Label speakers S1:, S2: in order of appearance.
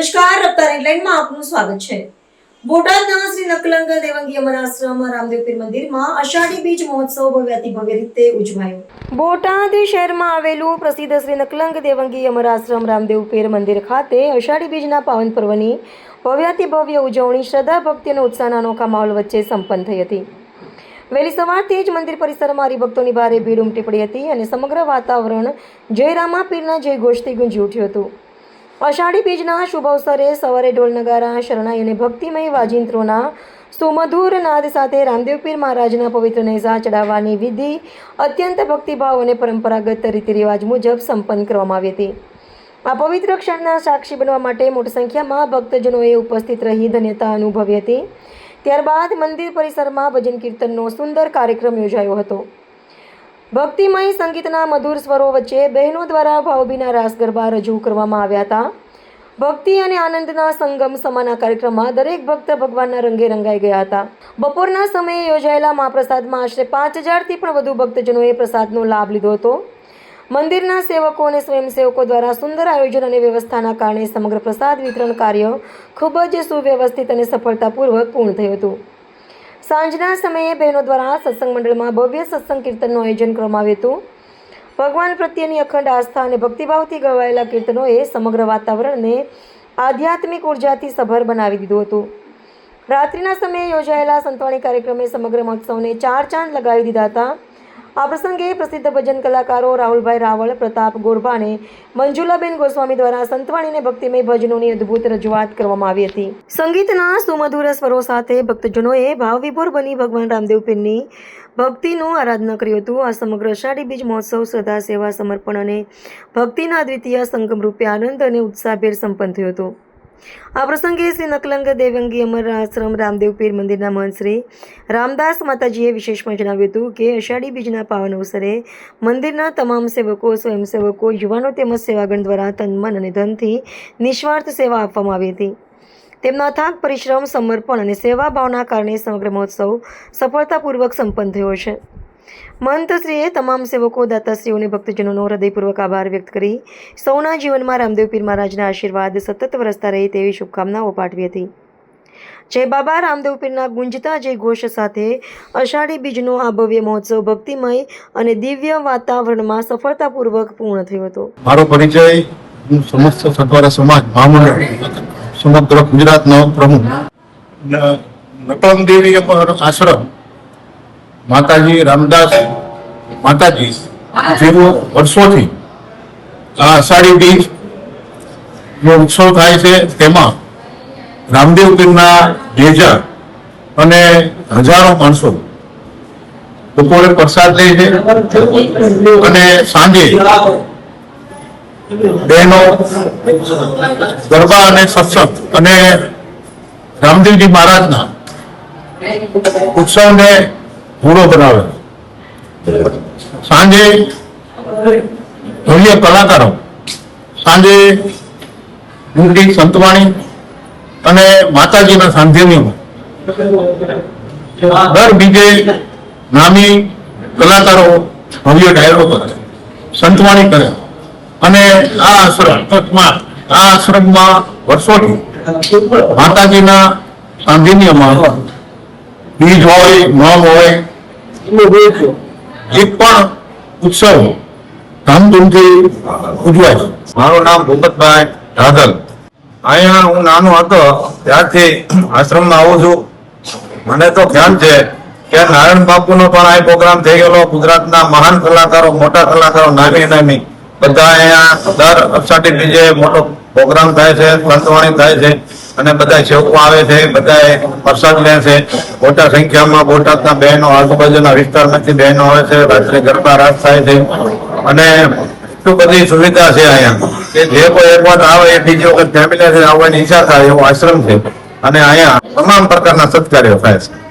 S1: નમસ્કાર, રફતાર હેડલાઇનમાં આપનું સ્વાગત છે। બોટાદના શ્રી નકલંગ દેવંગી અમર આશ્રમ રામદેવ પીર મંદિરમાં અષાઢી બીજ મહોત્સવ ભવ્યાતિભવ્ય રીતે ઉજવાયો। બોટાદ શહેરમાં આવેલું પ્રસિદ્ધ શ્રી નકલંગ દેવંગી અમર આશ્રમ રામદેવ પીર મંદિર ખાતે અષાઢી બીજના પાવન પર્વની ભવ્યાતિભવ્ય ઉજવણી શ્રદ્ધા, ભક્તિ અને ઉત્સાહના અનોખા માહોલ વચ્ચે સંપન્ન થઈ હતી। વહેલી સવારથી જ મંદિર પરિસરમાં હરિભક્તોની ભારે ભીડ ઉમટી પડી હતી અને સમગ્ર વાતાવરણ જય રામા પીરના જય ઘોષથી ગુંજી ઉઠ્યું હતું। અષાઢી બીજના શુભ અવસરે સવારે ઢોલ નગારા, શરણાઈ અને ભક્તિમય વાજિંત્રોના સુમધુર નાદ સાથે રામદેવ પીર મહારાજના પવિત્ર નેઝા ચડાવવાની વિધિ અત્યંત ભક્તિભાવ અને પરંપરાગત રીતિ રિવાજ મુજબ સંપન્ન કરવામાં આવી હતી। આ પવિત્ર ક્ષણના સાક્ષી બનવા માટે મોટી સંખ્યામાં ભક્તજનોએ ઉપસ્થિત રહી ધન્યતા અનુભવી હતી। ત્યારબાદ મંદિર પરિસરમાં ભજન કીર્તનનો સુંદર કાર્યક્રમ યોજાયો હતો। ભક્તિમય સંગીતના મધુર સ્વરો વચ્ચે બહેનો દ્વારા ભાવભીના રાસ ગરબા રજૂ કરવામાં આવ્યા હતા। ભક્તિ અને આનંદના સંગમ સમાન આ કાર્યક્રમમાં દરેક ભક્ત ભગવાનના રંગે રંગાઈ ગયા હતા। બપોરના સમયે યોજાયેલા મહાપ્રસાદમાં આશરે 5000થી પણ વધુ ભક્તજનોએ પ્રસાદનો લાભ લીધો હતો। મંદિરના સેવકો અને સ્વયંસેવકો દ્વારા સુંદર આયોજન અને વ્યવસ્થાના કારણે સમગ્ર પ્રસાદ વિતરણ કાર્ય ખૂબ જ સુવ્યવસ્થિત અને સફળતાપૂર્વક પૂર્ણ થયું હતું। સાંજના સમયે બહેનો દ્વારા સત્સંગ મંડળમાં ભવ્ય સત્સંગ કીર્તનનું આયોજન કરવામાં આવ્યું હતું। ભગવાન પ્રત્યેની અખંડ આસ્થા અને ભક્તિભાવથી ગવાયેલા કીર્તનોએ સમગ્ર વાતાવરણને આધ્યાત્મિક ઉર્જાથી સભર બનાવી દીધું હતું। રાત્રિના સમયે યોજાયેલા સંતવાણી કાર્યક્રમે સમગ્ર મહોત્સવને 4 ચાંદ લગાવી દીધા હતા। આ પ્રસંગે પ્રસિદ્ધ ભજન કલાકારો રાહુલભાઈ રાવળ, પ્રતાપ ગોરભા અને મંજુલાબેન ગોસ્વામી દ્વારા સંતવાણી અને ભક્તિમય ભજનોની અદ્ભુત રજૂઆત કરવામાં આવી હતી। સંગીતના સુમધુર સ્વરો સાથે ભક્તજનોએ ભાવવિભોર બની ભગવાન રામદેવ પીરની ભક્તિનું આરાધના કર્યું હતું। આ સમગ્ર અષાઢી બીજ મહોત્સવ શ્રદ્ધા, સેવા, સમર્પણ અને ભક્તિના અદ્વિતીય સંગમ રૂપે આનંદ અને ઉત્સાહભેર સંપન્ન થયું હતું। આ પ્રસંગે શ્રી નકલંગ દેવંગી અમર આશ્રમ રામદેવ પીર મંદિરના મહંત શ્રી રામદાસ માતાજીએ વિશેષમાં જણાવ્યું હતું કે અષાઢી બીજના પાવન અવસરે મંદિરના તમામ સેવકો, સ્વયંસેવકો, યુવાનો તેમજ સેવાગણ દ્વારા તન, મન અને ધનથી નિસ્વાર્થ સેવા આપવામાં આવી હતી। તેમના અથાગ પરિશ્રમ, સમર્પણ અને સેવા ભાવના કારણે સમગ્ર મહોત્સવ સફળતાપૂર્વક સંપન્ન થયો છે। મહંતશ્રીએ તમામ સેવકો, દાતાશ્રીઓ અને ભક્તજનોનો હૃદયપૂર્વક આભાર વ્યક્ત કરી સૌના જીવનમાં રામદેવ પીર મહારાજના આશીર્વાદ સતત વરસતા રહે તેવી શુભકામનાઓ પાઠવી હતી। જય બાબા રામદેવ પીરના ગુંજતા જય ઘોષ સાથે અષાઢી બીજનો આ ભવ્ય મહોત્સવ ભક્તિમય અને દિવ્ય વાતાવરણમાં સફળતાપૂર્વક પૂર્ણ થયો હતો।
S2: મારો પરિચય, હું સમસ્ત સત્વારા સમાજ મહામંડળ સમગ્ર ગુજરાતનો પ્રમુખ નકલંગ દેવી આશ્રમ માતાજી રામદાસ માતાજી જેઓ વર્ષોથી આ અષાઢી બીજ નો ઉત્સવ થાય છે તેમાં રામદેવ પીરના નેજા અને હજારો માણસો બપોરે પ્રસાદ લે છે અને સાંજે બહેનો ગરબા અને સત્સંગ અને રામદેવજી મહારાજના ઉત્સવને પૂરો બનાવે। સાંજે ભવ્ય કલાકારો, સાંજે ઊંડી સંતવાણી અને માતાજીના સાંધ્યમાં દર બીજે નામી કલાકારો ભવ્ય ડાયરો કરે, સંતવાણી કરે અને આ આશ્રમમાં વર્ષોથી માતાજીના સાંધ્યમાં બીજ હોય, નોમ હોય, એક પણ ઉત્સવ ધામધૂમથી ઉજવાય છે।
S3: મારું નામ ભૂપતભાઈ રાધલ। અહીંયા હું નાનો હતો ત્યારથી આશ્રમમાં આવું છું। મને તો ખ્યાલ છે કે નારાયણ બાપુનો પણ આ પ્રોગ્રામ થઈ ગયેલો। ગુજરાતના મહાન કલાકારો, મોટા કલાકારો, નામી બધા અહીંયા દર અષાઢી બીજે મોટો પ્રોગ્રામ થાય છે, સંતવાણી થાય છે અને બધા સેવકો આવે છે, બધા પ્રસાદ લે છે। મોટા સંખ્યામાં બોટાદના બહેનો, આજુબાજુના વિસ્તારમાંથી બહેનો આવે છે, રાત્રે ગરબા રાસ થાય છે અને એટલું બધી સુવિધા છે અહીંયા કે જે કોઈ એક વાર આવે એ બીજી વખત ફેમિલી આવવાની ઈચ્છા થાય એવો આશ્રમ છે અને અહીંયા તમામ પ્રકારના સત્કાર્યો થાય છે।